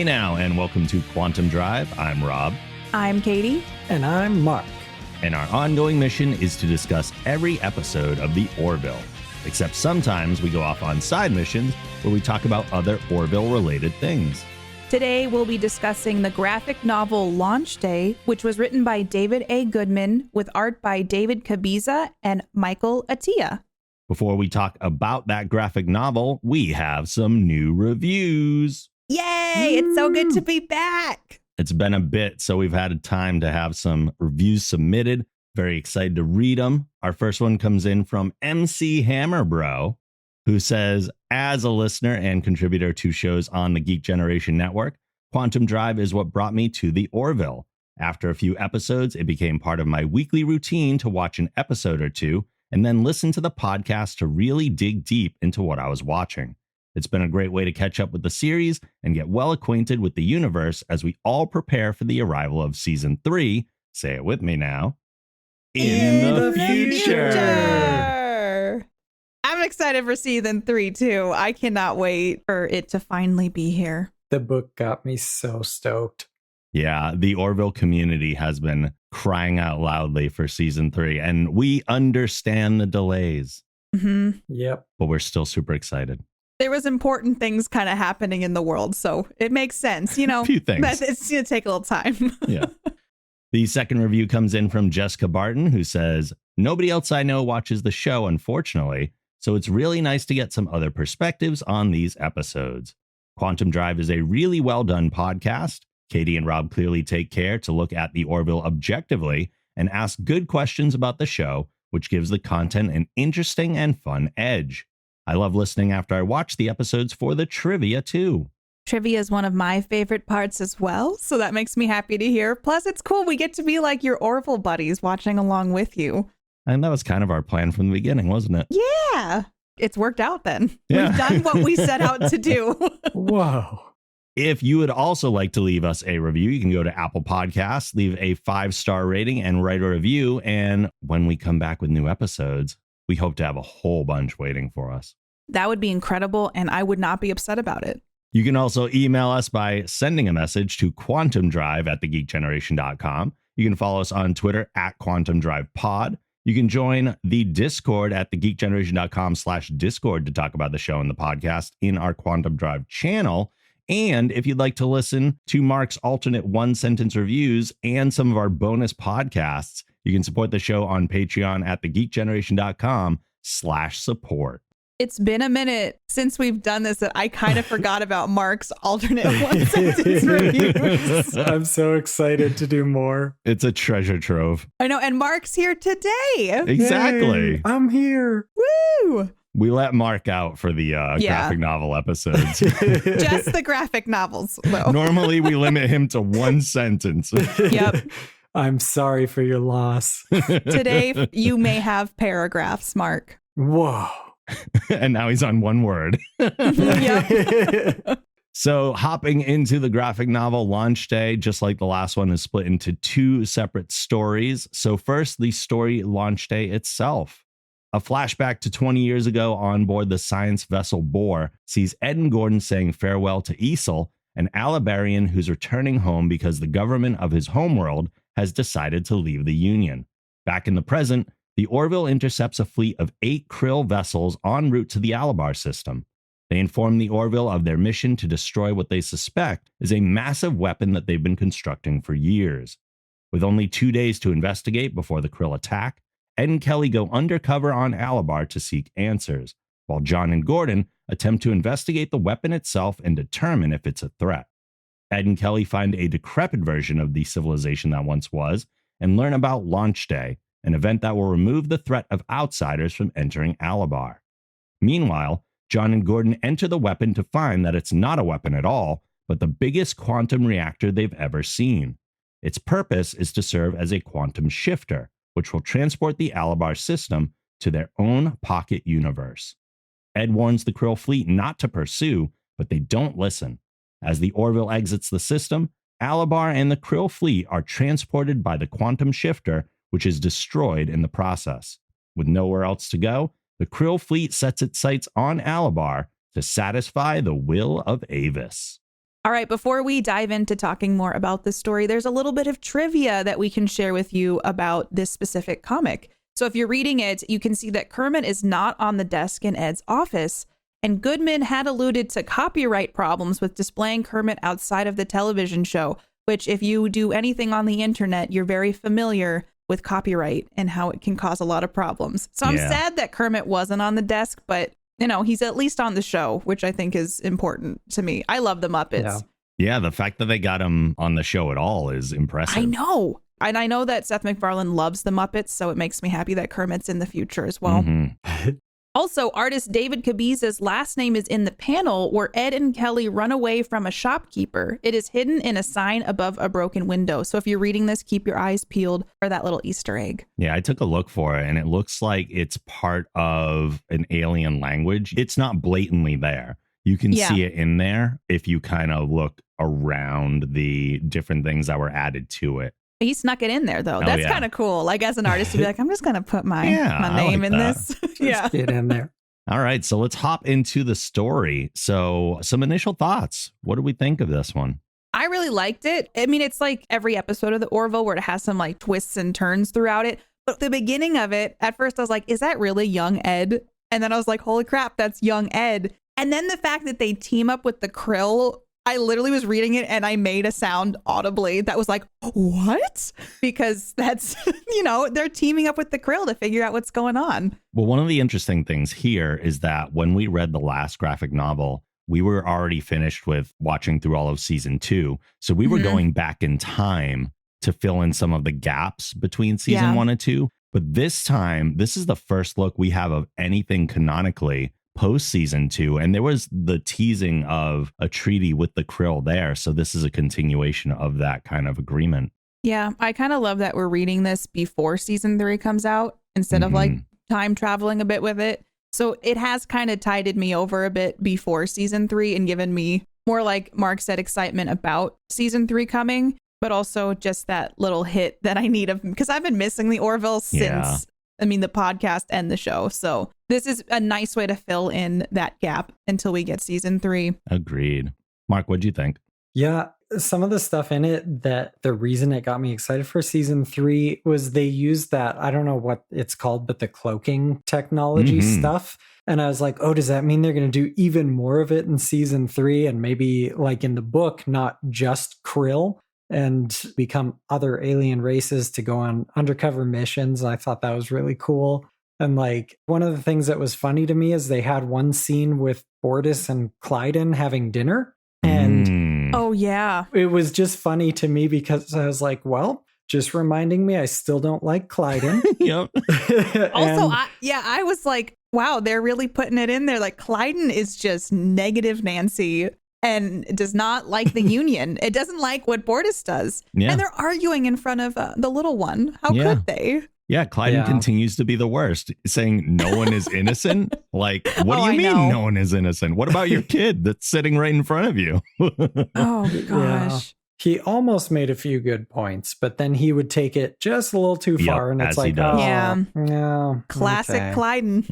Hey now, and welcome to Quantum Drive. I'm Rob. I'm Katie. And I'm Mark. And our ongoing mission is to discuss every episode of the Orville. Except sometimes we go off on side missions where we talk about other Orville-related things. Today we'll be discussing the graphic novel Launch Day, which was written by David A. Goodman with art by David Cabiza and Michael Atiyah. Before we talk about that graphic novel, we have some new reviews. Yay! It's so good to be back. It's been a bit, so we've had time to have some reviews submitted. Very excited to read them. Our first one comes in from MC Hammerbro, who says, as a listener and contributor to shows on the Geek Generation Network, Quantum Drive is what brought me to the Orville. After a few episodes, it became part of my weekly routine to watch an episode or two and then listen to the podcast to really dig deep into what I was watching. It's been a great way to catch up with the series and get well acquainted with the universe as we all prepare for the arrival of season 3. Say it with me now. In the future. I'm excited for season 3 too. I cannot wait for it to finally be here. The book got me so stoked. Yeah, the Orville community has been crying out loudly for season 3, and we understand the delays. Mm-hmm. Yep. But we're still super excited. There was important things kind of happening in the world, so it makes sense, you know. A few things. It's going to take a little time. Yeah. The second review comes in from Jessica Barton, who says, nobody else I know watches the show, unfortunately, so it's really nice to get some other perspectives on these episodes. Quantum Drive is a really well done podcast. Katie and Rob clearly take care to look at the Orville objectively and ask good questions about the show, which gives the content an interesting and fun edge. I love listening after I watch the episodes for the trivia, too. Trivia is one of my favorite parts as well, so that makes me happy to hear. Plus, it's cool. We get to be like your Orville buddies watching along with you. And that was kind of our plan from the beginning, wasn't it? Yeah. It's worked out then. Yeah. We've done what we set out to do. Whoa. If you would also like to leave us a review, you can go to Apple Podcasts, leave a 5-star rating and write a review. And when we come back with new episodes, we hope to have a whole bunch waiting for us. That would be incredible, and I would not be upset about it. You can also email us by sending a message to quantumdrive@thegeekgeneration.com. You can follow us on Twitter @quantumdrivepod. You can join the Discord at thegeekgeneration.com/Discord to talk about the show and the podcast in our Quantum Drive channel. And if you'd like to listen to Mark's alternate one-sentence reviews and some of our bonus podcasts, you can support the show on Patreon at thegeekgeneration.com/support. It's been a minute since we've done this that I kind of forgot about Mark's alternate one-sentence reviews. I'm so excited to do more. It's a treasure trove. I know, and Mark's here today. Exactly. Yay, I'm here. Woo! We let Mark out for the graphic novel episodes. Just the graphic novels, though. Normally, we limit him to one sentence. Yep. I'm sorry for your loss. Today, you may have paragraphs, Mark. Whoa. And now he's on one word. Yep. So hopping into the graphic novel Launch Day, just like the last one, is split into 2 separate stories. So first, the story Launch Day itself. A flashback to 20 years ago on board the science vessel Boar sees Ed and Gordon saying farewell to Easel, an Alabarian who's returning home because the government of his homeworld has decided to leave the Union. Back in the present, the Orville intercepts a fleet of 8 Krill vessels en route to the Alabar system. They inform the Orville of their mission to destroy what they suspect is a massive weapon that they've been constructing for years. With only 2 days to investigate before the Krill attack, Ed and Kelly go undercover on Alabar to seek answers, while John and Gordon attempt to investigate the weapon itself and determine if it's a threat. Ed and Kelly find a decrepit version of the civilization that once was and learn about Launch Day, an event that will remove the threat of outsiders from entering Alabar. Meanwhile, John and Gordon enter the weapon to find that it's not a weapon at all, but the biggest quantum reactor they've ever seen. Its purpose is to serve as a quantum shifter, which will transport the Alabar system to their own pocket universe. Ed warns the Krill fleet not to pursue, but they don't listen. As the Orville exits the system, Alabar and the Krill fleet are transported by the quantum shifter, which is destroyed in the process. With nowhere else to go, the Krill fleet sets its sights on Alabar to satisfy the will of Avis. All right, before we dive into talking more about this story, there's a little bit of trivia that we can share with you about this specific comic. So if you're reading it, you can see that Kermit is not on the desk in Ed's office. And Goodman had alluded to copyright problems with displaying Kermit outside of the television show, which if you do anything on the internet, you're very familiar with copyright and how it can cause a lot of problems. So I'm sad that Kermit wasn't on the desk, but he's at least on the show, which I think is important to me. I love the Muppets. Yeah, the fact that they got him on the show at all is impressive. I know. And I know that Seth MacFarlane loves the Muppets, so it makes me happy that Kermit's in the future as well. Mm-hmm. Also, artist David Cabiza's last name is in the panel where Ed and Kelly run away from a shopkeeper. It is hidden in a sign above a broken window. So if you're reading this, keep your eyes peeled for that little Easter egg. Yeah, I took a look for it, and it looks like it's part of an alien language. It's not blatantly there. You can see it in there if you kind of look around the different things that were added to it. He snuck it in there, though. That's kind of cool. Like, as an artist, to be like, I'm just going to put my name in this. Just get in there. All right. So let's hop into the story. So some initial thoughts. What do we think of this one? I really liked it. I mean, it's like every episode of the Orville where it has some like twists and turns throughout it. But the beginning of it, at first I was like, is that really young Ed? And then I was like, holy crap, that's young Ed. And then the fact that they team up with the Krill, I literally was reading it and I made a sound audibly that was like, what? Because that's, they're teaming up with the Krill to figure out what's going on. Well, one of the interesting things here is that when we read the last graphic novel, we were already finished with watching through all of season 2. So we were going back in time to fill in some of the gaps between season 1 and 2. But this time, this is the first look we have of anything canonically post season 2, and there was the teasing of a treaty with the Krill there, so this is a continuation of that kind of agreement. Yeah, I kind of love that we're reading this before season 3 comes out instead of like time traveling a bit with it. So it has kind of tided me over a bit before season 3 and given me more, like Mark said, excitement about season 3 coming, but also just that little hit that I need of, because I've been missing the Orville since the podcast and the show. So this is a nice way to fill in that gap until we get season 3. Agreed. Mark, what'd you think? Yeah, some of the stuff in it that the reason it got me excited for season 3 was they used that, I don't know what it's called, but the cloaking technology stuff. And I was like, oh, does that mean they're going to do even more of it in season 3? And maybe like in the book, not just Krill, and become other alien races to go on undercover missions. I thought that was really cool. And like one of the things that was funny to me is they had one scene with Bortus and Clyden having dinner. And oh, yeah. It was just funny to me because I was like, well, just reminding me I still don't like Clyden. Yep. Also, I was like, wow, they're really putting it in there. Like Clyden is just negative Nancy and does not like the Union. It doesn't like what Bortus does. Yeah. And they're arguing in front of the little one. How could they? Yeah, Clyden continues to be the worst, saying no one is innocent. Like, what do you mean no one is innocent? What about your kid that's sitting right in front of you? Oh, gosh. Yeah. He almost made a few good points, but then he would take it just a little too far. And it's like, yeah, classic Clyden.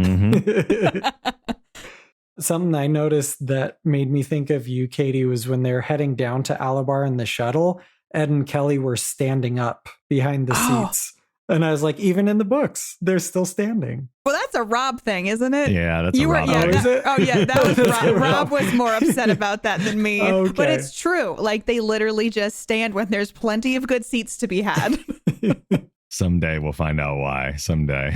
Something I noticed that made me think of you, Katie, was when they're heading down to Alabar in the shuttle, Ed and Kelly were standing up behind the seats. And I was like, even in the books, they're still standing. Well, that's a Rob thing, isn't it? Yeah, that's a Rob thing. That was Rob. Rob was more upset about that than me. Okay. But it's true. Like, they literally just stand when there's plenty of good seats to be had. Someday we'll find out why. Someday.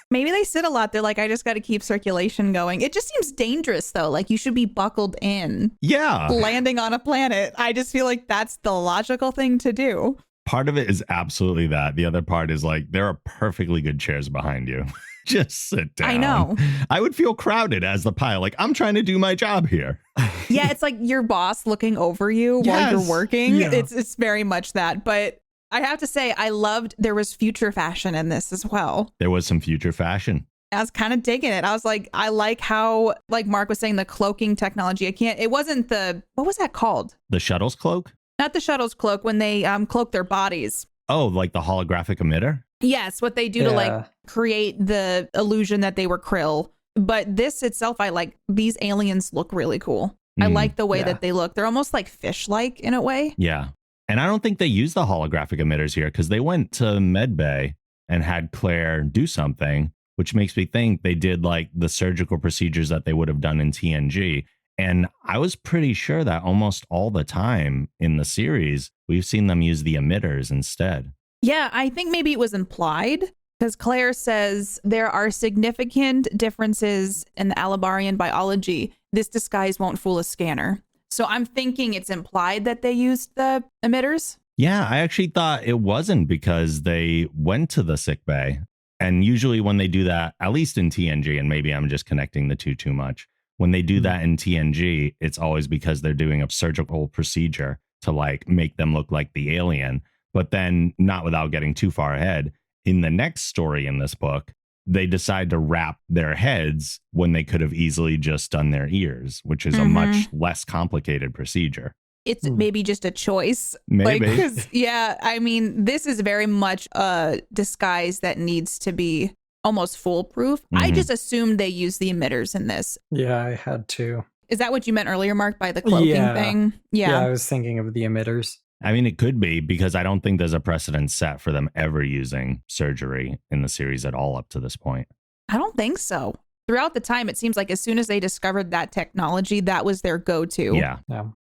Maybe they sit a lot. They're like, I just got to keep circulation going. It just seems dangerous, though. Like, you should be buckled in. Yeah. Landing on a planet. I just feel like that's the logical thing to do. Part of it is absolutely that. The other part is like, there are perfectly good chairs behind you. Just sit down. I know. I would feel crowded as the pilot. Like, I'm trying to do my job here. Yeah, it's like your boss looking over you while you're working. Yeah. It's very much that. But I have to say, I loved there was future fashion in this as well. There was some future fashion. I was kind of digging it. I was like, I like how, like Mark was saying, the cloaking technology. It wasn't what was that called? The shuttle's cloak? Not the shuttle's cloak, when they cloak their bodies. Oh, like the holographic emitter? Yes, what they do to like create the illusion that they were Krill. But this itself, I like, these aliens look really cool. I like the way that they look. They're almost like fish-like in a way. Yeah. And I don't think they used the holographic emitters here because they went to medbay and had Claire do something, which makes me think they did like the surgical procedures that they would have done in TNG. And I was pretty sure that almost all the time in the series, we've seen them use the emitters instead. Yeah, I think maybe it was implied because Claire says there are significant differences in the Alabarian biology. This disguise won't fool a scanner. So I'm thinking it's implied that they used the emitters. Yeah, I actually thought it wasn't because they went to the sick bay. And usually when they do that, at least in TNG, and maybe I'm just connecting the two too much, when they do that in TNG, it's always because they're doing a surgical procedure to like make them look like the alien. But then, not without getting too far ahead, in the next story in this book, they decide to wrap their heads when they could have easily just done their ears, which is a much less complicated procedure. It's maybe just a choice. Maybe. Like, yeah, I mean, this is very much a disguise that needs to be almost foolproof. I just assumed they used the emitters in this. Yeah, I had to. Is that what you meant earlier, Mark, by the cloaking thing? Yeah, I was thinking of the emitters. I mean, it could be because I don't think there's a precedent set for them ever using surgery in the series at all up to this point. I don't think so. Throughout the time, it seems like as soon as they discovered that technology, that was their go-to. Yeah.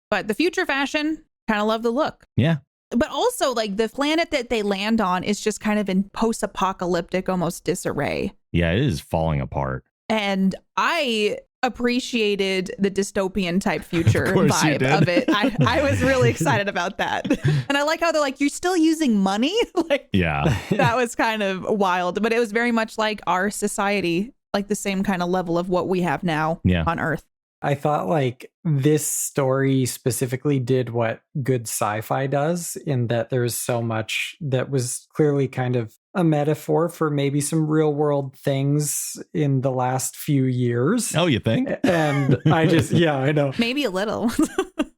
But the future fashion, kind of love the look. Yeah. But also, like, the planet that they land on is just kind of in post-apocalyptic, almost disarray. Yeah, it is falling apart. And I appreciated the dystopian type future vibe of it. I was really excited about that. And I like how they're like, you're still using money? Like, yeah, that was kind of wild. But it was very much like our society, like the same kind of level of what we have now on Earth. I thought like this story specifically did what good sci-fi does in that there's so much that was clearly kind of a metaphor for maybe some real world things in the last few years. Oh, you think? And I just, I know. Maybe a little.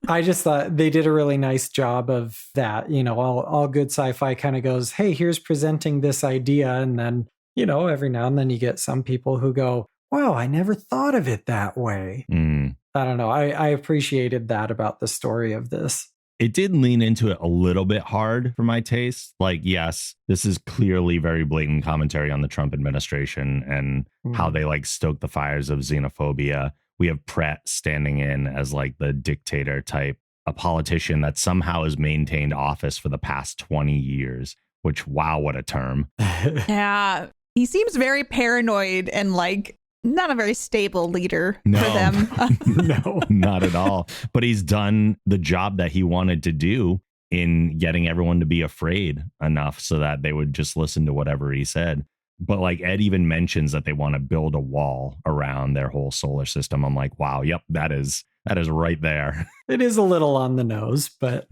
I just thought they did a really nice job of that. You know, all good sci-fi kind of goes, hey, here's presenting this idea. And then, you know, every now and then you get some people who go, wow, I never thought of it that way. I don't know. I appreciated that about the story of this. It did lean into it a little bit hard for my taste. Like, yes, this is clearly very blatant commentary on the Trump administration and how they like stoke the fires of xenophobia. We have Pratt standing in as like the dictator type, a politician that somehow has maintained office for the past 20 years, which, wow, what a term. Yeah. He seems very paranoid and like not a very stable leader for them. No, not at all. But he's done the job that he wanted to do in getting everyone to be afraid enough so that they would just listen to whatever he said. But like Ed even mentions that they want to build a wall around their whole solar system. I'm like, wow, yep, that is right there. It is a little on the nose, but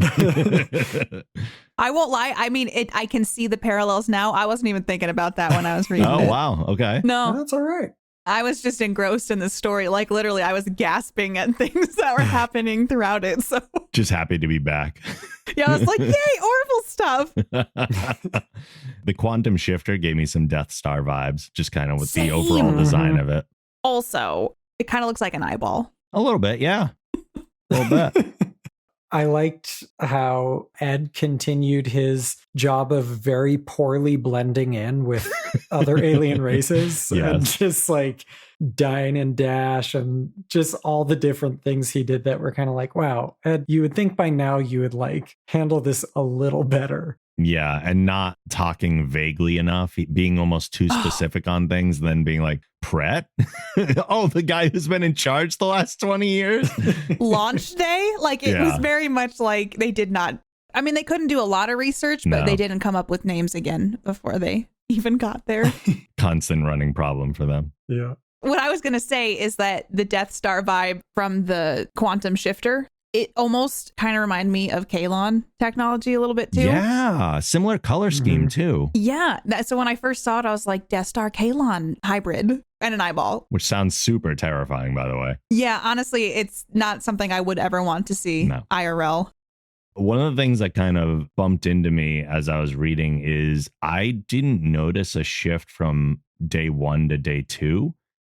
I won't lie. I mean, I can see the parallels now. I wasn't even thinking about that when I was reading it. Oh, wow. Okay. No, that's all right. I was just engrossed in the story. Like literally, I was gasping at things that were happening throughout it. So just happy to be back. Yeah, I was like, yay, Orville stuff. The quantum shifter gave me some Death Star vibes, just kind of with the overall design of it. Also, it kind of looks like an eyeball. A little bit, yeah. A little bit. I liked how Ed continued his job of very poorly blending in with other alien races and just like dine and dash and just all the different things he did that were kind of like, wow, Ed, you would think by now you would like handle this a little better. Yeah, and not talking vaguely enough, being almost too specific on things, then being like, Pratt? Oh, the guy who's been in charge the last 20 years? Launch day? Like, it was very much like they did not. I mean, they couldn't do a lot of research, but they didn't come up with names again before they even got there. Constant running problem for them. Yeah. What I was going to say is that the Death Star vibe from the quantum shifter, it almost kind of reminded me of Kalon technology a little bit too. Yeah, similar color scheme too. Yeah, so when I first saw it, I was like, Death Star Kalon hybrid and an eyeball. Which sounds super terrifying, by the way. Yeah, honestly, it's not something I would ever want to see IRL. One of the things that kind of bumped into me as I was reading is I didn't notice a shift from day 1 to day 2,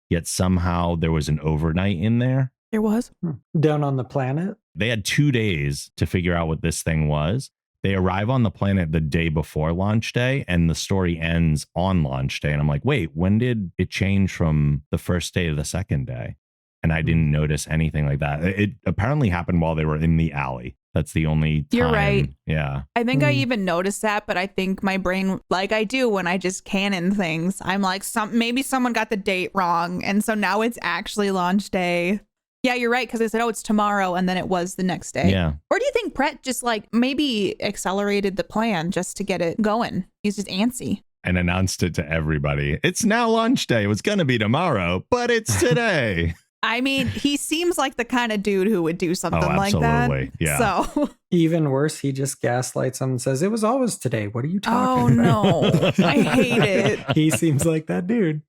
yet somehow there was an overnight in there. There was? Down on the planet? They had 2 days to figure out what this thing was. They arrive on the planet the day before launch day, and the story ends on launch day. And I'm like, wait, when did it change from the first day to the second day? And I didn't notice anything like that. It apparently happened while they were in the alley. That's the only time. You're right. Yeah. I think I even noticed that, but I think my brain, like I do when I just canon things, I'm like, maybe someone got the date wrong. And so now it's actually launch day. Yeah, you're right. Because I said, oh, it's tomorrow. And then it was the next day. Yeah. Or do you think Brett just like maybe accelerated the plan just to get it going? He's just antsy. And announced it to everybody. It's now launch day. It was going to be tomorrow, but it's today. I mean, he seems like the kind of dude who would do something like that. Absolutely. Yeah. So even worse, he just gaslights them and says, it was always today. What are you talking about? Oh, no. I hate it. He seems like that dude.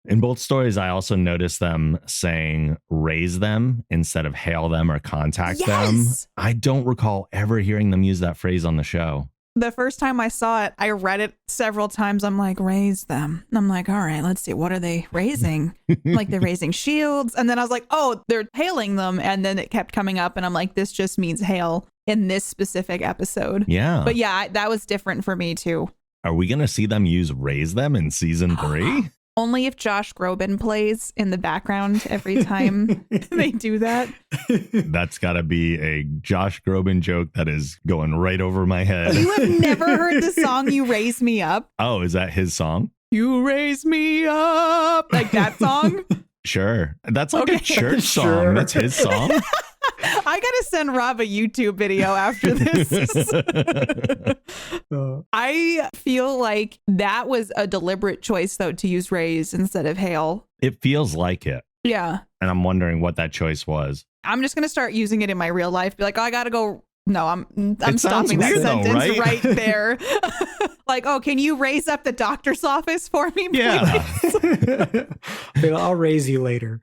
In both stories, I also noticed them saying raise them instead of hail them or contact them. Yes! I don't recall ever hearing them use that phrase on the show. The first time I saw it, I read it several times. I'm like, raise them. I'm like, all right, let's see. What are they raising? Like they're raising shields. And then I was like, oh, they're hailing them. And then it kept coming up. And I'm like, this just means hail in this specific episode. Yeah. But yeah, that was different for me too. Are we going to see them use raise them in season 3? Only if Josh Groban plays in the background every time they do that. That's got to be a Josh Groban joke that is going right over my head. You have never heard the song You Raise Me Up? Oh, is that his song? You raise me up. Like that song? Sure. That's like a church song. Sure. That's his song. I gotta send Rob a YouTube video after this. I feel like that was a deliberate choice, though, to use raise instead of hail. It feels like it. Yeah. And I'm wondering what that choice was. I'm just gonna start using it in my real life. Be like, oh, I gotta go. No, I'm It sounds stopping that weird, though, sentence right? right there. Like, oh, can you raise up the doctor's office for me, please? Yeah. I'll raise you later.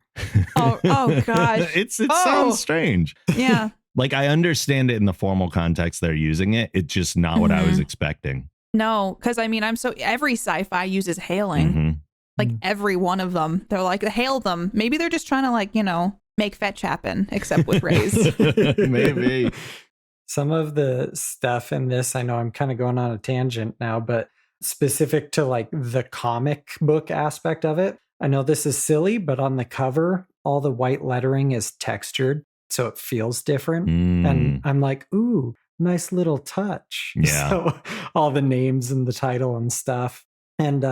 Oh gosh. It sounds strange. Yeah. Like, I understand it in the formal context they're using it. It's just not what I was expecting. No, because I mean, every sci-fi uses hailing. Mm-hmm. Like every one of them. They're like, hail them. Maybe they're just trying to, like, make fetch happen, except with raise. Maybe. Some of the stuff in this, I know I'm kind of going on a tangent now, but specific to like the comic book aspect of it. I know this is silly, but on the cover, all the white lettering is textured, so it feels different. And I'm like, ooh, nice little touch. Yeah. So all the names and the title and stuff. And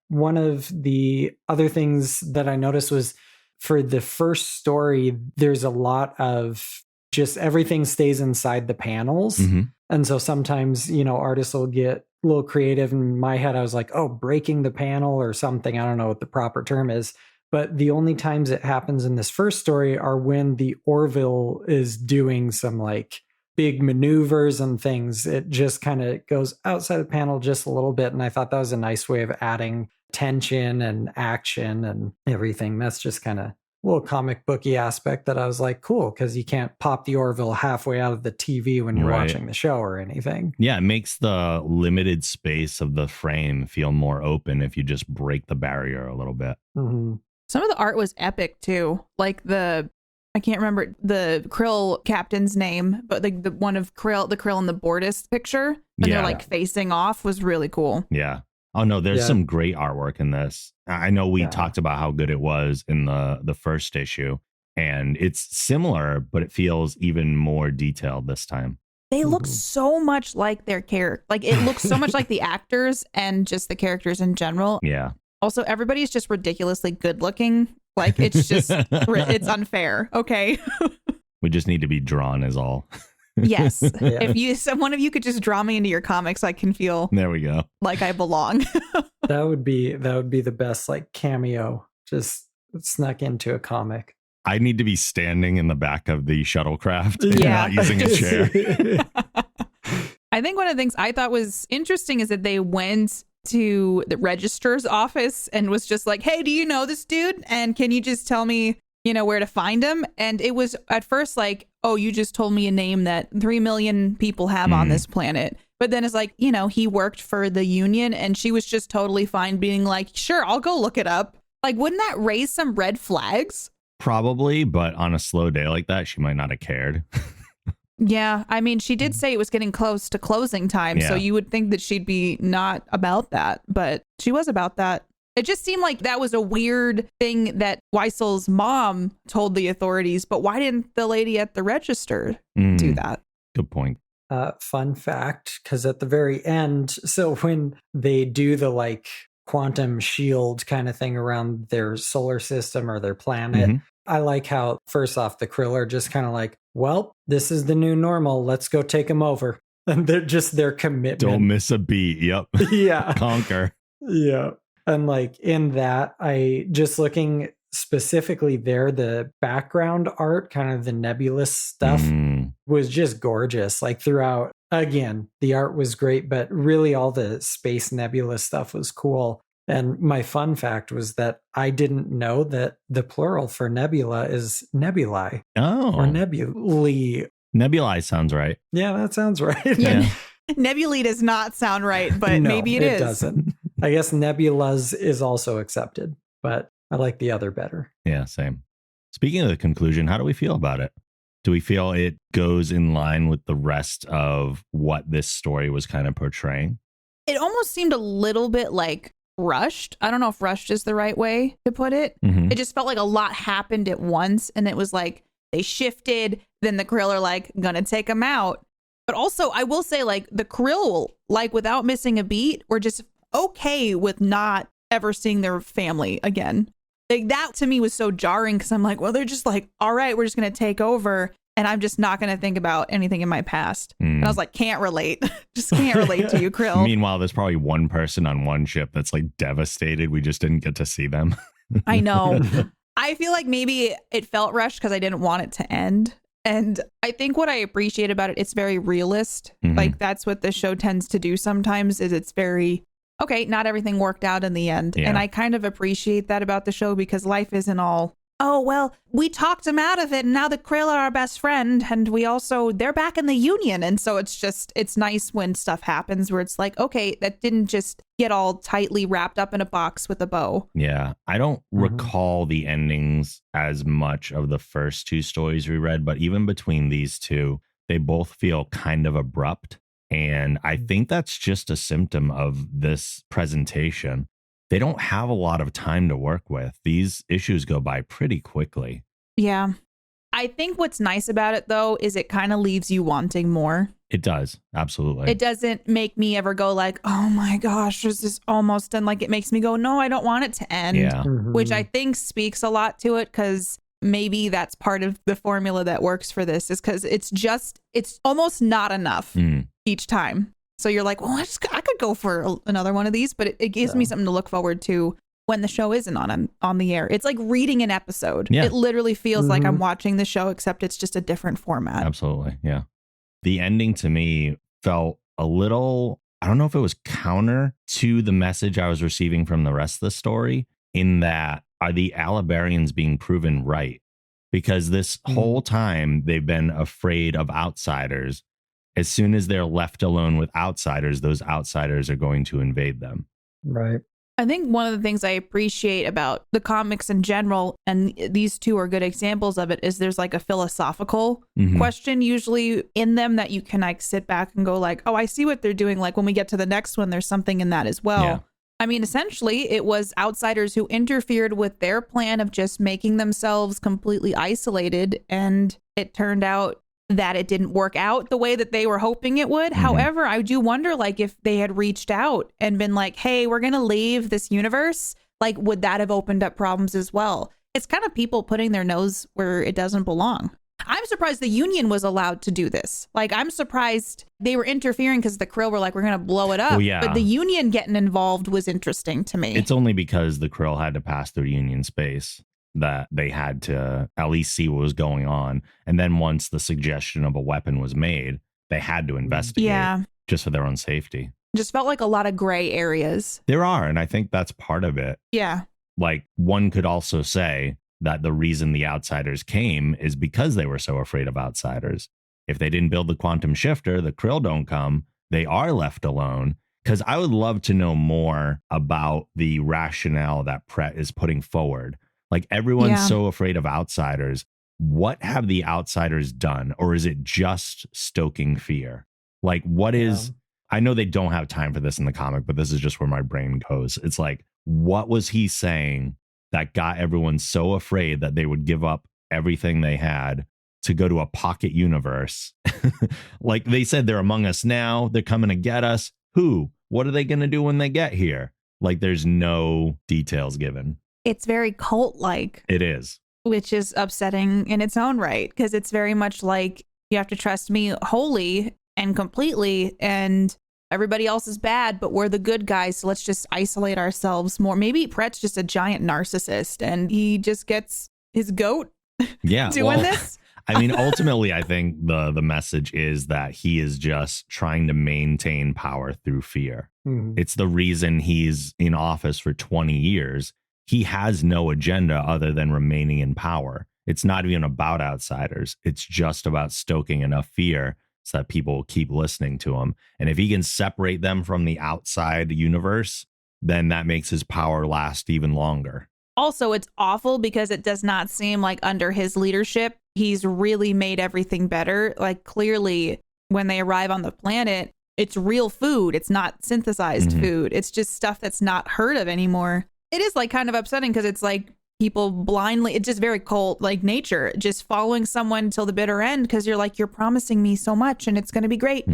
one of the other things that I noticed was for the first story, there's a lot of just everything stays inside the panels. Mm-hmm. And so sometimes, artists will get a little creative. In my head, I was like, oh, breaking the panel or something. I don't know what the proper term is. But the only times it happens in this first story are when the Orville is doing some like big maneuvers and things. It just kind of goes outside the panel just a little bit. And I thought that was a nice way of adding tension and action and everything. That's just kind of little comic booky aspect that I was like, cool, because you can't pop the Orville halfway out of the TV when you're watching the show or anything. Yeah, it makes the limited space of the frame feel more open if you just break the barrier a little bit. Mm-hmm. Some of the art was epic too. Like I can't remember the Krill captain's name, but like the one of the Krill and the Bortus picture, and they're like facing off was really cool. Yeah. Oh no, there's some great artwork in this. I know we talked about how good it was in the first issue, and it's similar, but it feels even more detailed this time. They look so much like their character. Like it looks so much like the actors and just the characters in general. Yeah. Also, everybody's just ridiculously good looking. Like it's just it's unfair. Okay. We just need to be drawn is all. Yes. If one of you could just draw me into your comics, I can feel there we go. Like I belong. That would be the best like cameo, just snuck into a comic. I need to be standing in the back of the shuttlecraft and not using a chair. I think one of the things I thought was interesting is that they went to the registrar's office and was just like, hey, do you know this dude? And can you just tell me, where to find him? And it was at first like, oh, you just told me a name that 3 million people have on this planet. But then it's like, he worked for the union and she was just totally fine being like, sure, I'll go look it up. Like, wouldn't that raise some red flags? Probably, but on a slow day like that, she might not have cared. Yeah, I mean, she did say it was getting close to closing time, so Yeah. you would think that she'd be not about that, but she was about that. It just seemed like that was a weird thing that Weisel's mom told the authorities, but why didn't the lady at the register do that? Good point. Fun fact, because at the very end, so when they do the like quantum shield kind of thing around their solar system or their planet, I like how, first off, the Krill are just kind of like, well, this is the new normal. Let's go take them over. And they're just their commitment. Don't miss a beat. Yep. Yeah. Conquer. Yeah. And like in that, I just looking specifically there, the background art, kind of the nebulous stuff was just gorgeous. Like throughout, again, the art was great, but really all the space nebulous stuff was cool. And my fun fact was that I didn't know that the plural for nebula is nebulae. Oh. Or nebulae. Nebulae sounds right. Yeah, that sounds right. Yeah. Nebulae does not sound right, but No, maybe it is. It doesn't. I guess nebulas is also accepted, but I like the other better. Yeah, same. Speaking of the conclusion, how do we feel about it? Do we feel it goes in line with the rest of what this story was kind of portraying? It almost seemed a little bit like rushed. I don't know if rushed is the right way to put it. Mm-hmm. It just felt like a lot happened at once, and it was like they shifted, then the Krill are like, gonna take them out. But also, I will say, like, the Krill, like, without missing a beat, were just okay with not ever seeing their family again. Like, that to me was so jarring, because I'm like, well, they're just like, all right, we're just going to take over, and I'm just not going to think about anything in my past. And I was like, can't relate. Just can't relate to you, Krill. Meanwhile, there's probably one person on one ship that's like devastated. We just didn't get to see them. I know. I feel like maybe it felt rushed because I didn't want it to end. And I think what I appreciate about it, it's very realist. Like, that's what the show tends to do sometimes, is it's very, okay, not everything worked out in the end. Yeah. And I kind of appreciate that about the show, because life isn't all, oh, well, we talked them out of it, and now the Krill are our best friend, and they're back in the Union. And so it's nice when stuff happens where it's like, okay, that didn't just get all tightly wrapped up in a box with a bow. Yeah. I don't recall the endings as much of the first two stories we read, but even between these two, they both feel kind of abrupt. And I think that's just a symptom of this presentation. They don't have a lot of time to work with. These issues go by pretty quickly. Yeah. I think what's nice about it, though, is it kind of leaves you wanting more. It does. Absolutely. It doesn't make me ever go like, oh my gosh, is this almost done? Like, it makes me go, no, I don't want it to end. Yeah. Which I think speaks a lot to it, because maybe that's part of the formula that works for this, is because it's almost not enough each time. So you're like, well, I could go for another one of these, but it gives me something to look forward to when the show isn't on the air. It's like reading an episode. Yeah. It literally feels like I'm watching the show, except it's just a different format. Absolutely. Yeah. The ending to me felt a little, I don't know if it was counter to the message I was receiving from the rest of the story, in that, are the Alabarians being proven right? Because this whole time they've been afraid of outsiders. As soon as they're left alone with outsiders, those outsiders are going to invade them. Right. I think one of the things I appreciate about the comics in general, and these two are good examples of it, is there's like a philosophical question usually in them that you can like sit back and go like, oh, I see what they're doing. Like when we get to the next one, there's something in that as well. Yeah. I mean, essentially, it was outsiders who interfered with their plan of just making themselves completely isolated. And it turned out that it didn't work out the way that they were hoping it would. However, I do wonder, like, if they had reached out and been like, hey, we're going to leave this universe, like, would that have opened up problems as well? It's kind of people putting their nose where it doesn't belong. I'm surprised the Union was allowed to do this. Like, I'm surprised they were interfering because the Krill were like, we're going to blow it up. Well, yeah. But the Union getting involved was interesting to me. It's only because the Krill had to pass through Union space that they had to at least see what was going on. And then once the suggestion of a weapon was made, they had to investigate just for their own safety. Just felt like a lot of gray areas. There are, and I think that's part of it. Yeah. Like, one could also say that the reason the outsiders came is because they were so afraid of outsiders. If they didn't build the quantum shifter, the Krill don't come, they are left alone. Because I would love to know more about the rationale that Pret is putting forward Like everyone's Yeah. so afraid of outsiders. What have the outsiders done? Or is it just stoking fear? Like what is, I know they don't have time for this in the comic, but this is just where my brain goes. It's like, what was he saying that got everyone so afraid that they would give up everything they had to go to a pocket universe? Like they said, they're among us now. They're coming to get us. Who? What are they going to do when they get here? Like there's no details given. It's very cult-like. It is. Which is upsetting in its own right, because it's very much like you have to trust me wholly and completely, and everybody else is bad, but we're the good guys, so let's just isolate ourselves more. Maybe Pret's just a giant narcissist and he just gets his goat doing this. I mean, ultimately, I think the message is that he is just trying to maintain power through fear. Mm-hmm. It's the reason he's in office for 20 years. He has no agenda other than remaining in power. It's not even about outsiders. It's just about stoking enough fear so that people will keep listening to him. And if he can separate them from the outside universe, then that makes his power last even longer. Also, it's awful because it does not seem like under his leadership, he's really made everything better. Like clearly, when they arrive on the planet, it's real food. It's not synthesized food. It's just stuff that's not heard of anymore. It is like kind of upsetting because it's like people blindly, it's just very cold, like nature, just following someone till the bitter end because you're like, you're promising me so much and it's going to be great.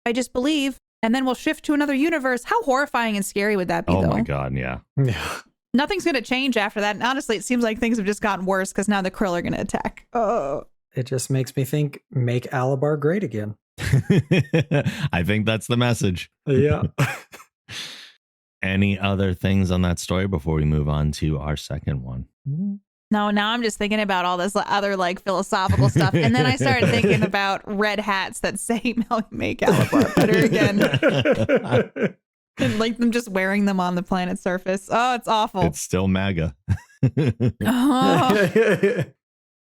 I just believe. And then we'll shift to another universe. How horrifying and scary would that be, though? Oh my God, yeah. Nothing's going to change after that. And honestly, it seems like things have just gotten worse because now the Krill are going to attack. Oh. It just makes me think, make Alabar great again. I think that's the message. Yeah. Any other things on that story before we move on to our second one? No, now I'm just thinking about all this other like philosophical stuff. And then I started thinking about red hats that say make Alabar better again. And like them just wearing them on the planet's surface. Oh, it's awful. It's still MAGA.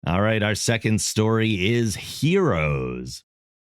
All right. Our second story is Heroes.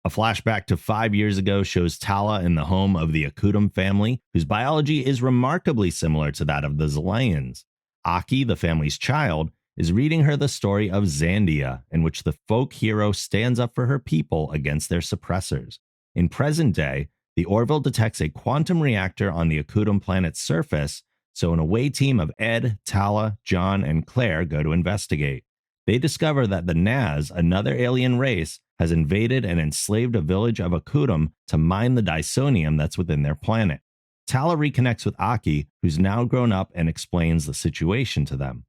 A flashback to 5 years ago shows Tala in the home of the Akutum family, whose biology is remarkably similar to that of the Zelayans. Aki, the family's child, is reading her the story of Zandia, in which the folk hero stands up for her people against their suppressors. In present day, the Orville detects a quantum reactor on the Akutum planet's surface, so an away team of Ed, Tala, John, and Claire go to investigate. They discover that the Naz, another alien race, has invaded and enslaved a village of Akutum to mine the dysonium that's within their planet. Tala reconnects with Aki, who's now grown up, and explains the situation to them.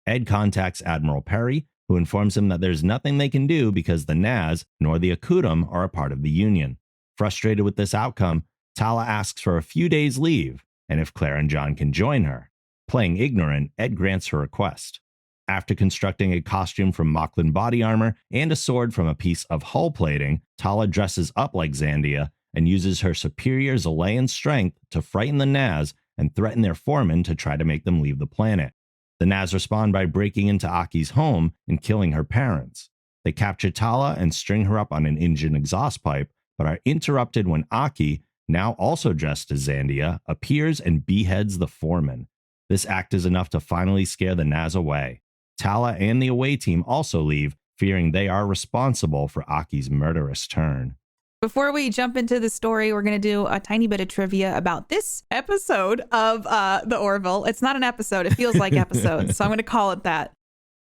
Ed contacts Admiral Perry, who informs him that there's nothing they can do because the Naz nor the Akutum are a part of the Union. Frustrated with this outcome, Tala asks for a few days' leave, and if Claire and John can join her. Playing ignorant, Ed grants her request. After constructing a costume from Mocklin body armor and a sword from a piece of hull plating, Tala dresses up like Zandia and uses her superior Zelayan strength to frighten the Naz and threaten their foreman to try to make them leave the planet. The Naz respond by breaking into Aki's home and killing her parents. They capture Tala and string her up on an engine exhaust pipe, but are interrupted when Aki, now also dressed as Zandia, appears and beheads the foreman. This act is enough to finally scare the Naz away. Tala and the away team also leave, fearing they are responsible for Aki's murderous turn. Before we jump into the story, we're going to do a tiny bit of trivia about this episode of the Orville. It's not an episode. It feels like episodes, so I'm going to call it that.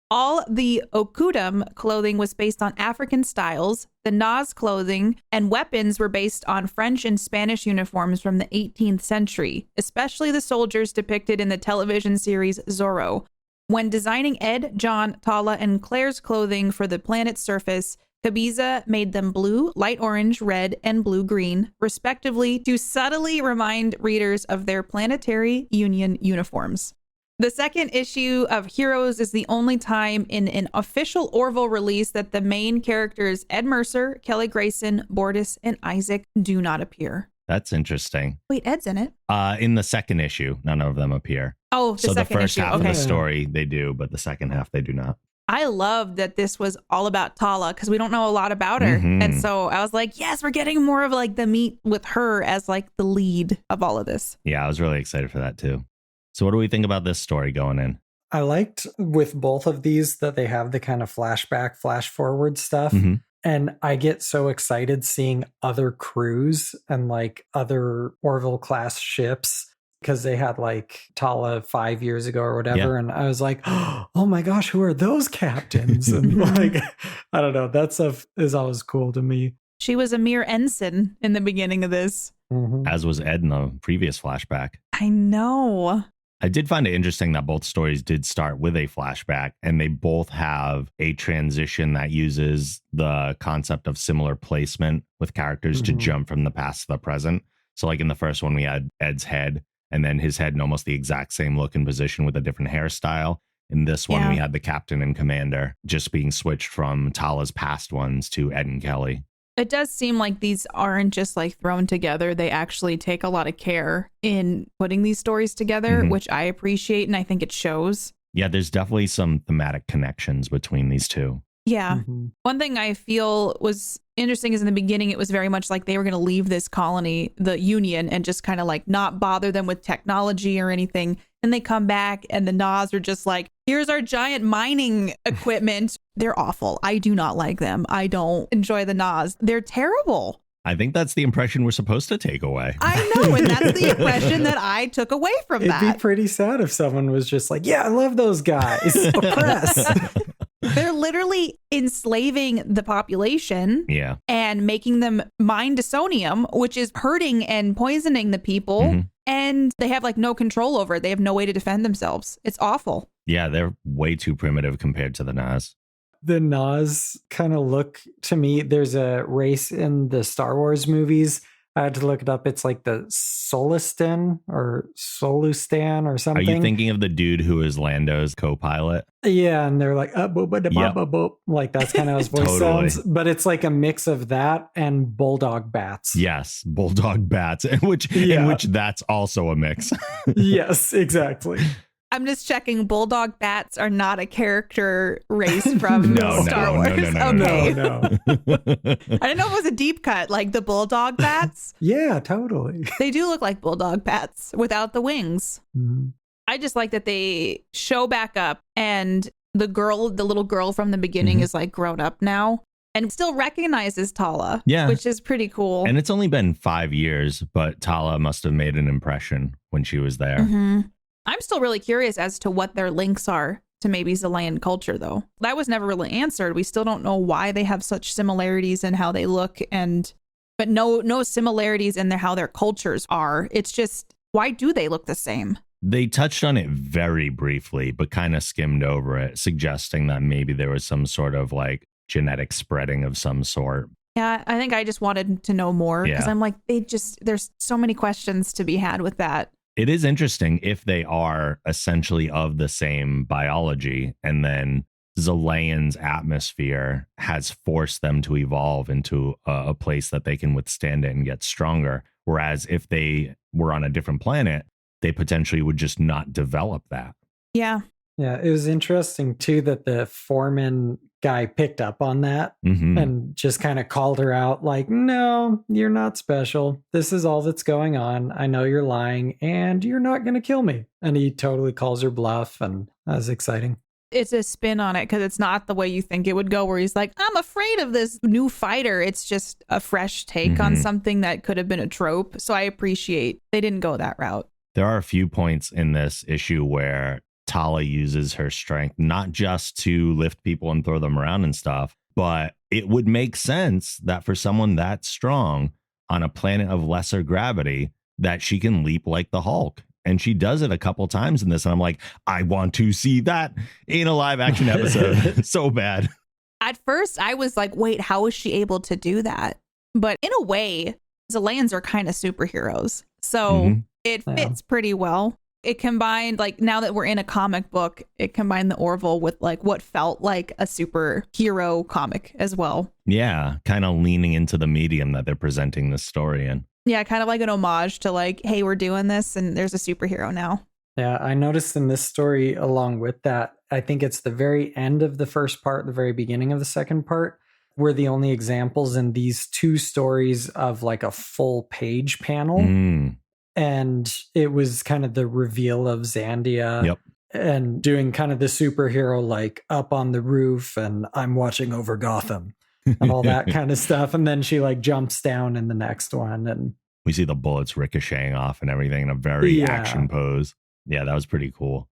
All the Okutum clothing was based on African styles. The Naz clothing and weapons were based on French and Spanish uniforms from the 18th century, especially the soldiers depicted in the television series Zorro. When designing Ed, John, Tala, and Claire's clothing for the planet's surface, Kabiza made them blue, light orange, red, and blue-green, respectively, to subtly remind readers of their planetary Union uniforms. The second issue of Heroes is the only time in an official Orville release that the main characters Ed Mercer, Kelly Grayson, Bortus, and Isaac do not appear. That's interesting. Wait, Ed's in it? In the second issue, none of them appear. Oh, so the first issue. half of the story they do, but the second half they do not. I love that this was all about Tala because we don't know a lot about her. And so I was like, yes, we're getting more of like the meat with her as like the lead of all of this. Yeah, I was really excited for that too. So what do we think about this story going in? I liked with both of these that they have the kind of flashback, flash forward stuff. Mm-hmm. And I get so excited seeing other crews and like other Orville class ships because they had like Tala 5 years ago or whatever. Yeah. And I was like, oh my gosh, who are those captains? And like, I don't know, that stuff is always cool to me. She was a mere ensign in the beginning of this. Mm-hmm. As was Ed in the previous flashback. I know. I did find it interesting that both stories did start with a flashback, and they both have a transition that uses the concept of similar placement with characters to jump from the past to the present. So like in the first one, we had Ed's head, and then his head in almost the exact same look and position with a different hairstyle. In this one, we had the captain and commander just being switched from Tala's past ones to Ed and Kelly. It does seem like these aren't just like thrown together. They actually take a lot of care in putting these stories together, which I appreciate. And I think it shows. Yeah, there's definitely some thematic connections between these two. Yeah. One thing I feel was interesting is in the beginning, it was very much like they were going to leave this colony, the Union, and just kind of like not bother them with technology or anything. And they come back and the Nas are just like, here's our giant mining equipment. They're awful. I do not like them. I don't enjoy the Nas. They're terrible. I think that's the impression we're supposed to take away. I know. And that's the impression that I took away from that. It'd be pretty sad if someone was just like, yeah, I love those guys. Oppress. They're literally enslaving the population and making them mine dysonium, which is hurting and poisoning the people. And they have like no control over it. They have no way to defend themselves. It's awful. Yeah, they're way too primitive compared to the Nas. The Nas kind of look to me. There's a race in the Star Wars movies. I had to look it up. It's like the Solustan or Solustan or something. Are you thinking of the dude who is Lando's co-pilot? Yeah, and they're like, like that's kind of how his voice sounds. But it's like a mix of that and bulldog bats. Yes, bulldog bats, in which that's also a mix. Yes, exactly. I'm just checking. Bulldog bats are not a character race from Star Wars. No. I didn't know if it was a deep cut, like the bulldog bats. Yeah, totally. They do look like bulldog bats without the wings. I just like that they show back up and the little girl from the beginning is like grown up now and still recognizes Tala, which is pretty cool. And it's only been 5 years, but Tala must have made an impression when she was there. I'm still really curious as to what their links are to maybe Zelayan culture, though. That was never really answered. We still don't know why they have such similarities in how they look, but no similarities in how their cultures are. It's just, why do they look the same? They touched on it very briefly, but kind of skimmed over it, suggesting that maybe there was some sort of like genetic spreading of some sort. Yeah, I think I just wanted to know more because I'm like, there's so many questions to be had with that. It is interesting if they are essentially of the same biology, and then Zelayan's atmosphere has forced them to evolve into a place that they can withstand it and get stronger. Whereas if they were on a different planet, they potentially would just not develop that. Yeah. Yeah, it was interesting too that the foreman guy picked up on that and just kind of called her out like, no, you're not special. This is all that's going on. I know you're lying and you're not going to kill me. And he totally calls her bluff, and that was exciting. It's a spin on it because it's not the way you think it would go, where he's like, I'm afraid of this new fighter. It's just a fresh take on something that could have been a trope. So I appreciate they didn't go that route. There are a few points in this issue where Tala uses her strength not just to lift people and throw them around and stuff, but it would make sense that for someone that strong on a planet of lesser gravity, that she can leap like the Hulk. And she does it a couple times in this. And I'm like, I want to see that in a live action episode so bad. At first, I was like, wait, how is she able to do that? But in a way, Zelayans are kind of superheroes. So it fits pretty well. It combined, like, now that we're in a comic book, it combined the Orville with like what felt like a superhero comic as well. Yeah, kind of leaning into the medium that they're presenting this story in. Yeah, kind of like an homage to like, hey, we're doing this and there's a superhero now. Yeah, I noticed in this story along with that, I think it's the very end of the first part, the very beginning of the second part, were the only examples in these two stories of like a full page panel. And it was kind of the reveal of Zandia and doing kind of the superhero, like up on the roof and I'm watching over Gotham and all that kind of stuff. And then she like jumps down in the next one. And we see the bullets ricocheting off and everything in a very action pose. Yeah, that was pretty cool.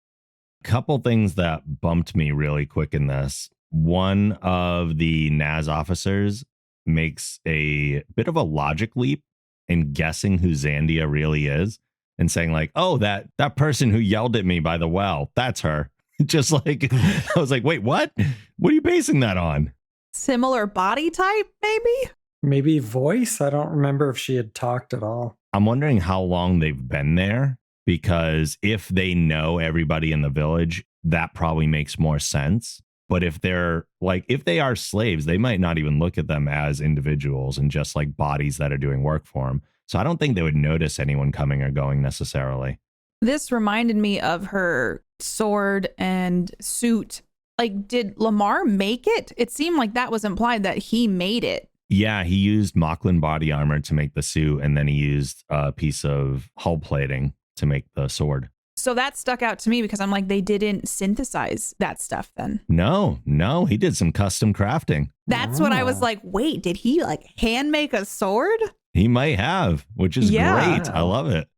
Couple things that bumped me really quick in this. One of the NAS officers makes a bit of a logic leap in guessing who Zandia really is and saying like, oh, that person who yelled at me by the well, that's her. Just like, I was like, wait, what? What are you basing that on? Similar body type, maybe? Maybe voice. I don't remember if she had talked at all. I'm wondering how long they've been there, because if they know everybody in the village, that probably makes more sense. But if they're like, if they are slaves, they might not even look at them as individuals and just like bodies that are doing work for them. So I don't think they would notice anyone coming or going necessarily. This reminded me of her sword and suit. Like, did Lamar make it? It seemed like that was implied that he made it. Yeah, he used Mocklin body armor to make the suit, and then he used a piece of hull plating to make the sword. So that stuck out to me because I'm like, they didn't synthesize that stuff then. No, he did some custom crafting. That's what I was like, wait, did he like hand make a sword? He might have, which is great. I love it.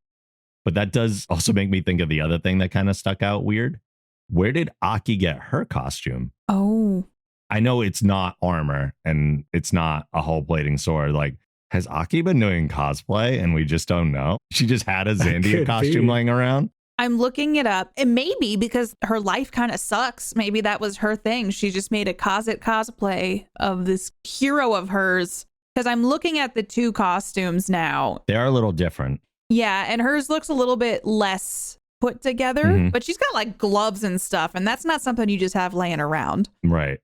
But that does also make me think of the other thing that kind of stuck out weird. Where did Aki get her costume? Oh. I know it's not armor and it's not a hull plating sword. Like, has Aki been doing cosplay and we just don't know? She just had a Zandia costume laying around. I'm looking it up. And maybe because her life kind of sucks, maybe that was her thing. She just made a cosplay of this hero of hers. Because I'm looking at the two costumes now. They are a little different. Yeah, and hers looks a little bit less put together, but she's got like gloves and stuff. And that's not something you just have laying around. Right.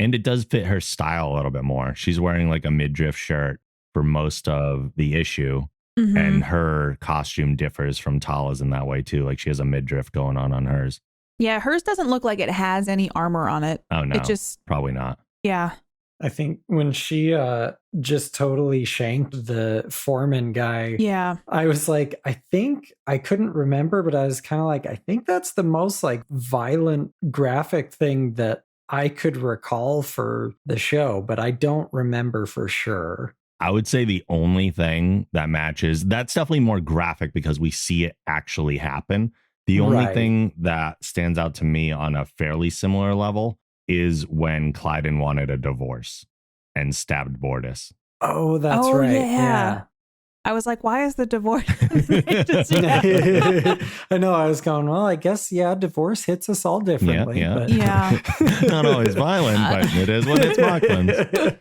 And it does fit her style a little bit more. She's wearing like a midriff shirt for most of the issue. And her costume differs from Tala's in that way too. Like she has a midriff going on hers. Yeah, hers doesn't look like it has any armor on it. Oh no, it just probably not. Yeah. I think when she just totally shanked the foreman guy, I was like, I think I couldn't remember, but I was kind of like, I think that's the most like violent graphic thing that I could recall for the show, but I don't remember for sure. I would say the only thing that matches, that's definitely more graphic because we see it actually happen. The only thing that stands out to me on a fairly similar level is when Clyden wanted a divorce and stabbed Bortus. Oh, that's right. Yeah. I was like, why is the divorce? I know. I was going, well, I guess, divorce hits us all differently. Yeah. Not always violent, but it is when it's Mocklins.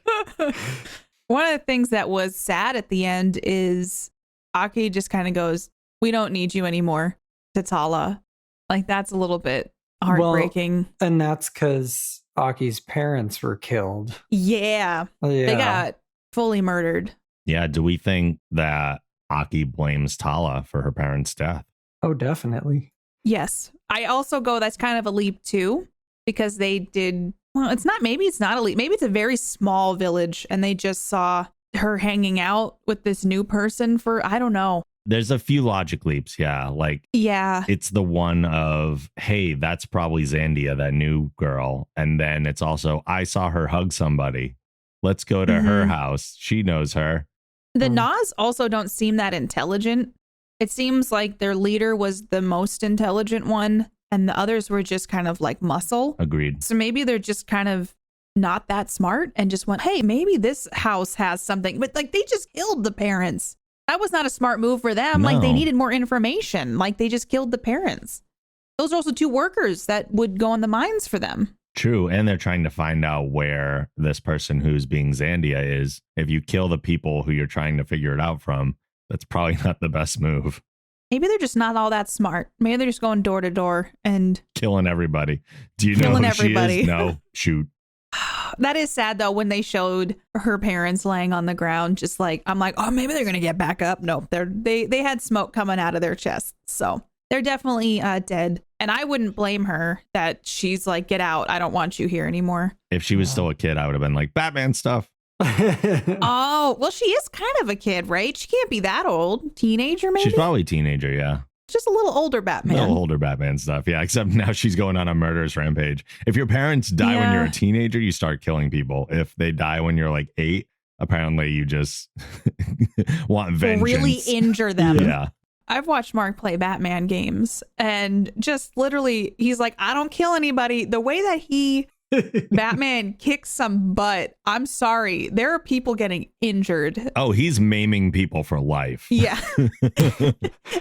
One of the things that was sad at the end is Aki just kind of goes, we don't need you anymore to Tala. Like, that's a little bit heartbreaking. Well, and that's because Aki's parents were killed. Yeah. They got fully murdered. Yeah. Do we think that Aki blames Tala for her parents' death? Oh, definitely. Yes. I also go, that's kind of a leap too, because they did. Well, maybe it's not a leap. Maybe it's a very small village and they just saw her hanging out with this new person for, I don't know. There's a few logic leaps. Yeah. Like, it's the one of, hey, that's probably Zandia, that new girl. And then it's also, I saw her hug somebody. Let's go to her house. She knows her. The Nas also don't seem that intelligent. It seems like their leader was the most intelligent one. And the others were just kind of like muscle. Agreed. So maybe they're just kind of not that smart and just went, hey, maybe this house has something. But like they just killed the parents. That was not a smart move for them. No. Like they needed more information. Like they just killed the parents. Those are also two workers that would go in the mines for them. True. And they're trying to find out where this person who's being Zandia is. If you kill the people who you're trying to figure it out from, that's probably not the best move. Maybe they're just not all that smart. Maybe they're just going door to door and killing everybody. Do you know who she is? No, shoot. That is sad though. When they showed her parents laying on the ground, just like I'm like, oh, maybe they're gonna get back up. No, they had smoke coming out of their chests, so they're definitely dead. And I wouldn't blame her that she's like, get out. I don't want you here anymore. If she was still a kid, I would have been like, Batman stuff. Oh, well, she is kind of a kid, right? She can't be that old. Teenager, maybe? She's probably a teenager, yeah. Just a little older Batman. little older Batman stuff. Yeah, except now she's going on a murderous rampage. If your parents die when you're a teenager, you start killing people. If they die when you're like 8, apparently you just want vengeance. Really injure them. Yeah. I've watched Mark play Batman games, and just literally, he's like, I don't kill anybody. The way that Batman kicks some butt, I'm sorry, there are people getting injured. Oh, he's maiming people for life. Yeah.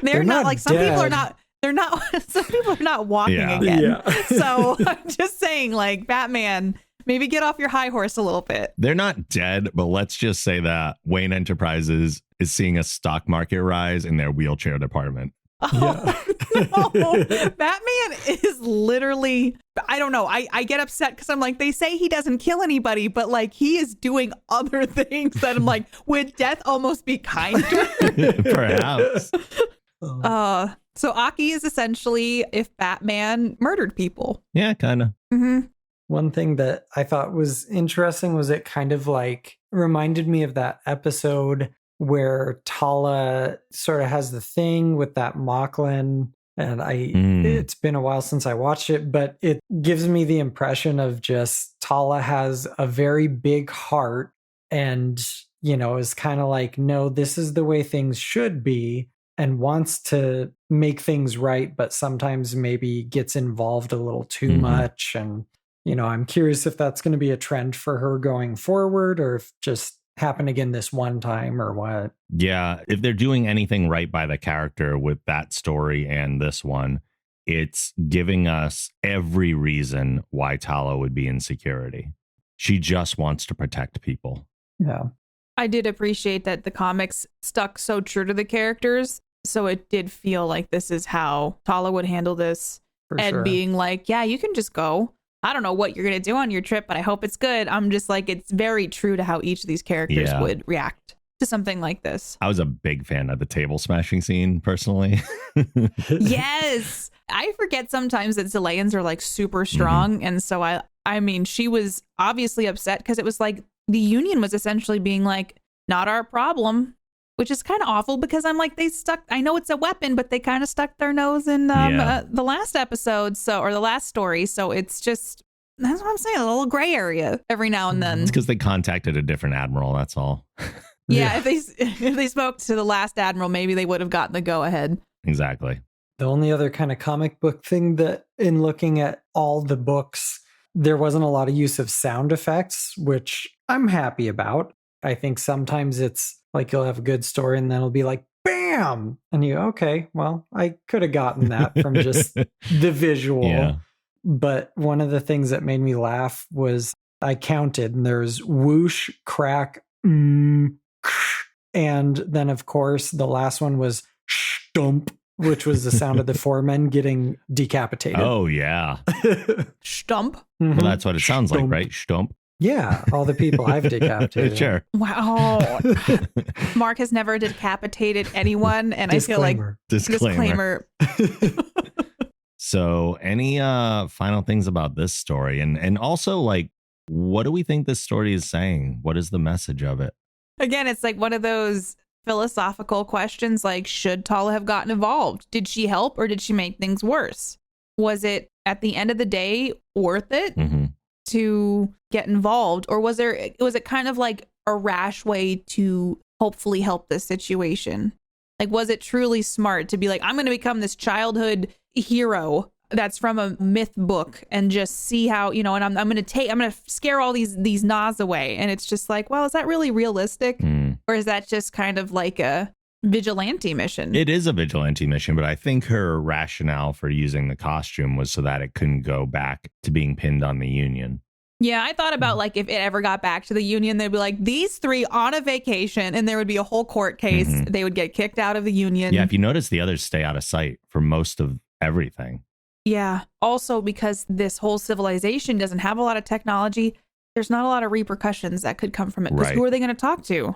They're not like, some dead. people are not. They're not. Some people are not walking again. Yeah. So I'm just saying, like, Batman, maybe get off your high horse a little bit. They're not dead, but let's just say that Wayne Enterprises is seeing a stock market rise in their wheelchair department. Oh, no. Batman is literally, I don't know. I get upset because I'm like, they say he doesn't kill anybody, but like he is doing other things that I'm like, would death almost be kinder? Perhaps. So Aki is essentially if Batman murdered people. Yeah, kind of. Mm-hmm. One thing that I thought was interesting was it kind of like reminded me of that episode where Tala sort of has the thing with that Mocklin. And it's been a while since I watched it, but it gives me the impression of just Tala has a very big heart and, you know, is kind of like, no, this is the way things should be, and wants to make things right, but sometimes maybe gets involved a little too much. And, you know, I'm curious if that's going to be a trend for her going forward, or if just happened again this one time or what. Yeah, if they're doing anything right by the character with that story and this one, it's giving us every reason why Tala would be in security. She just wants to protect people. Yeah. I did appreciate that the comics stuck so true to the characters. So it did feel like this is how Tala would handle this. For and sure. being like, yeah, you can just go. I don't know what you're going to do on your trip, but I hope it's good. I'm just like, it's very true to how each of these characters would react to something like this. I was a big fan of the table smashing scene, personally. Yes. I forget sometimes that Zileans are like super strong. And so I mean, she was obviously upset because it was like the Union was essentially being like, not our problem, which is kind of awful because I'm like, I know it's a weapon, but they kind of stuck their nose in the last episode. So, or the last story. So it's just, that's what I'm saying, a little gray area every now and then. It's because they contacted a different admiral. That's all. Yeah. If they spoke to the last admiral, maybe they would have gotten the go ahead. Exactly. The only other kind of comic book thing that in looking at all the books, there wasn't a lot of use of sound effects, which I'm happy about. I think sometimes it's like you'll have a good story and then it'll be like, bam! And you, okay, well, I could have gotten that from just the visual. Yeah. But one of the things that made me laugh was I counted and there's whoosh, crack, and then of course the last one was stump, which was the sound of the four men getting decapitated. Oh, yeah. Stump? Well, that's what it sounds like, right? Stump. Yeah, all the people I've decapitated. Sure. Wow. Mark has never decapitated anyone, and Disclaimer. I feel like disclaimer. So, any final things about this story, and also like, what do we think this story is saying? What is the message of it? Again, it's like one of those philosophical questions, like, should Tala have gotten involved? Did she help or did she make things worse? Was it at the end of the day worth it to get involved, or was it kind of like a rash way to hopefully help this situation? Like, was it truly smart to be like, I'm going to become this childhood hero that's from a myth book and just see how, you know, and I'm going to scare all these Nas away. And it's just like, well, is that really realistic? Or is that just kind of like a vigilante mission? It is a vigilante mission, but I think her rationale for using the costume was so that it couldn't go back to being pinned on the Union. Yeah, I thought about like if it ever got back to the Union, they'd be like, these three on a vacation, and there would be a whole court case. They would get kicked out of the Union. Yeah, if you notice, the others stay out of sight for most of everything. Yeah. Also, because this whole civilization doesn't have a lot of technology, there's not a lot of repercussions that could come from it. Because who are they going to talk to?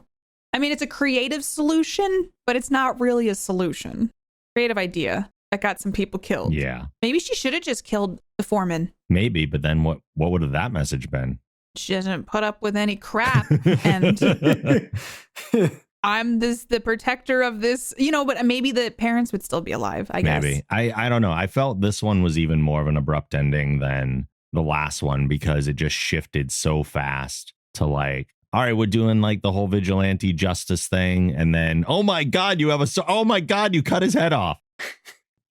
I mean, it's a creative solution, but it's not really a solution. Creative idea that got some people killed. Yeah. Maybe she should have just killed the foreman. Maybe, but then what would have that message been? She doesn't put up with any crap. And I'm the protector of this, but maybe the parents would still be alive, I guess. Maybe. I don't know. I felt this one was even more of an abrupt ending than the last one because it just shifted so fast to like, all right, we're doing like the whole vigilante justice thing. And then, oh my God, oh my God, you cut his head off.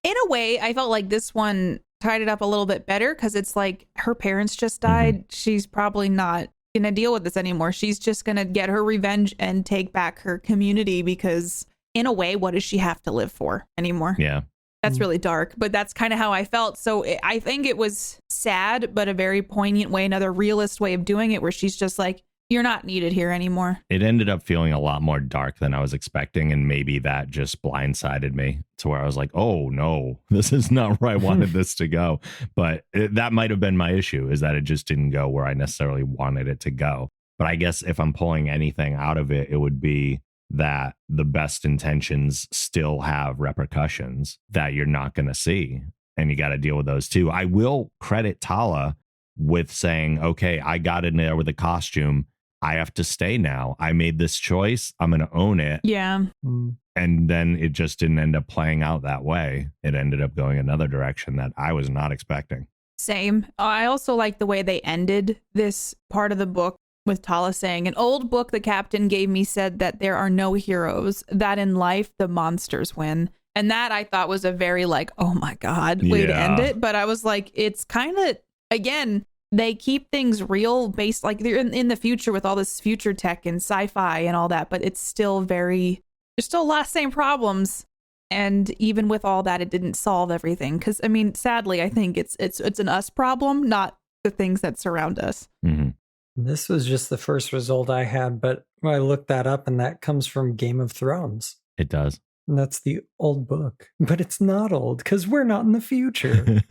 In a way, I felt like this one tied it up a little bit better because it's like her parents just died. Mm-hmm. She's probably not going to deal with this anymore. She's just going to get her revenge and take back her community because in a way, what does she have to live for anymore? Yeah. That's really dark, but that's kind of how I felt. So I think it was sad, but a very poignant way, another realist way of doing it where she's just like, you're not needed here anymore. It ended up feeling a lot more dark than I was expecting. And maybe that just blindsided me to where I was like, oh, no, this is not where I wanted this to go. But that might have been my issue, is that it just didn't go where I necessarily wanted it to go. But I guess if I'm pulling anything out of it, it would be that the best intentions still have repercussions that you're not going to see. And you got to deal with those too. I will credit Tala with saying, okay, I got in there with a costume. I have to stay now. I made this choice. I'm going to own it. Yeah. And then it just didn't end up playing out that way. It ended up going another direction that I was not expecting. Same. I also like the way they ended this part of the book with Tala saying, an old book the captain gave me said that there are no heroes, that in life the monsters win. And that I thought was a very like, oh my God, way to end it. But I was like, it's kind of, again, they keep things real based like they're in the future with all this future tech and sci-fi and all that, but it's still there's still a lot of same problems. And even with all that, it didn't solve everything. Because I mean, sadly, I think it's an us problem, not the things that surround us. Mm-hmm. This was just the first result I had, but I looked that up and that comes from Game of Thrones. It does. And that's the old book, but it's not old because we're not in the future.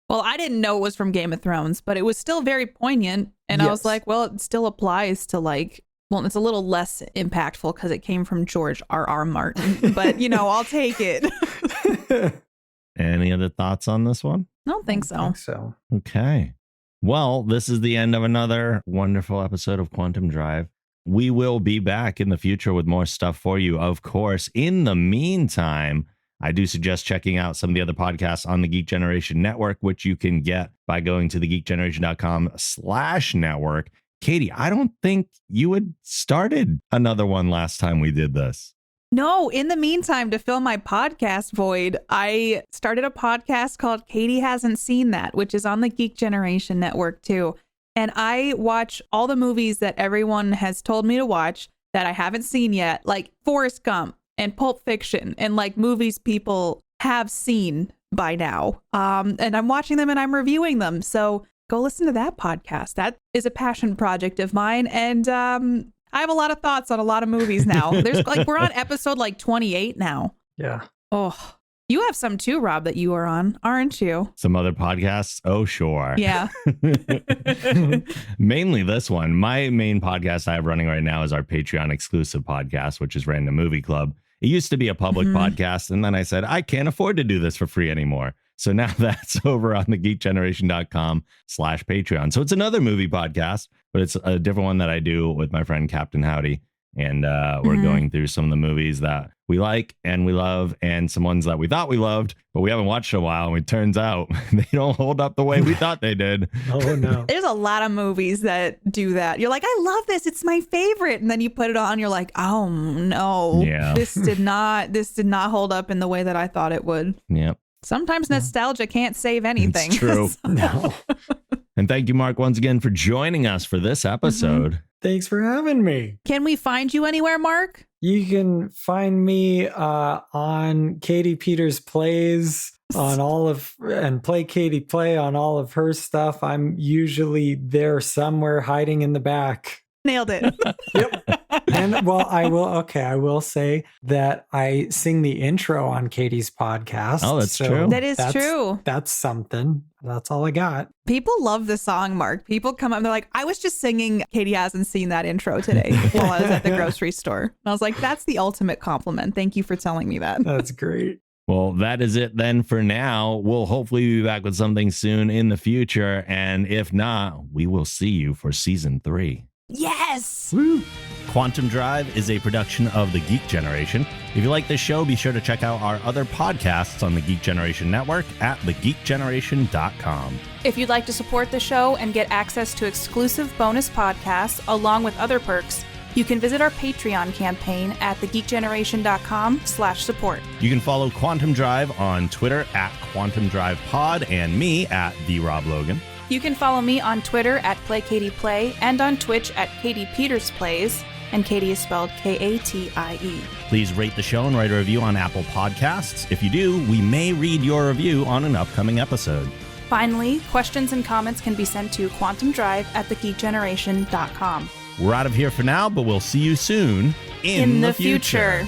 Well, I didn't know it was from Game of Thrones, but it was still very poignant. And Yes. I was like, well, it still applies to like, well, it's a little less impactful because it came from George R.R. Martin, but I'll take it. Any other thoughts on this one? I don't think so. Okay. Well, this is the end of another wonderful episode of Quantum Drive. We will be back in the future with more stuff for you, of course. In the meantime, I do suggest checking out some of the other podcasts on the Geek Generation Network, which you can get by going to thegeekgeneration.com/network. Katie, I don't think you had started another one last time we did this. No, in the meantime, to fill my podcast void, I started a podcast called Katie Hasn't Seen That, which is on the Geek Generation Network too. And I watch all the movies that everyone has told me to watch that I haven't seen yet, like Forrest Gump and Pulp Fiction and like movies people have seen by now. And I'm watching them and I'm reviewing them. So go listen to that podcast. That is a passion project of mine. And I have a lot of thoughts on a lot of movies now. There's like, we're on episode like 28 now. Yeah. Oh, you have some too, Rob, that you are on, aren't you? Some other podcasts? Oh, sure. Yeah. Mainly this one. My main podcast I have running right now is our Patreon exclusive podcast, which is Random Movie Club. It used to be a public podcast, and then I said, I can't afford to do this for free anymore. So now that's over on thegeekgeneration.com/Patreon. So it's another movie podcast, but it's a different one that I do with my friend Captain Howdy. And we're going through some of the movies that we like and we love and some ones that we thought we loved, but we haven't watched in a while. And it turns out they don't hold up the way we thought they did. Oh, no. There's a lot of movies that do that. You're like, I love this. It's my favorite. And then you put it on. You're like, oh, no. Yeah. This did not hold up in the way that I thought it would. Yep. Sometimes nostalgia can't save anything. It's true. No. And thank you, Mark, once again for joining us for this episode. Thanks for having me. Can we find you anywhere, Mark? You can find me on Katie Peters Plays on and Play Katie Play on all of her stuff. I'm usually there somewhere hiding in the back. Nailed it. Yep. And well, I will say that I sing the intro on Katie's podcast. Oh, that's true. That is true. That's something. That's all I got. People love the song, Mark. People come up and they're like, I was just singing Katie Hasn't Seen That intro today while I was at the grocery store. And I was like, that's the ultimate compliment. Thank you for telling me that. That's great. Well, that is it then for now. We'll hopefully be back with something soon in the future. And if not, we will see you for season 3. Yes. Woo. Quantum Drive is a production of The Geek Generation. If you like this show, be sure to check out our other podcasts on the Geek Generation Network at thegeekgeneration.com. If you'd like to support the show and get access to exclusive bonus podcasts along with other perks, you can visit our Patreon campaign at thegeekgeneration.com/support. You can follow Quantum Drive on Twitter at Quantum Drive Pod and me at TheRobLogan. You can follow me on Twitter at PlayKatiePlay and on Twitch at Katie Peters Plays, and Katie is spelled Katie. Please rate the show and write a review on Apple Podcasts. If you do, we may read your review on an upcoming episode. Finally, questions and comments can be sent to quantumdrive@thegeekgeneration.com. We're out of here for now, but we'll see you soon in the future.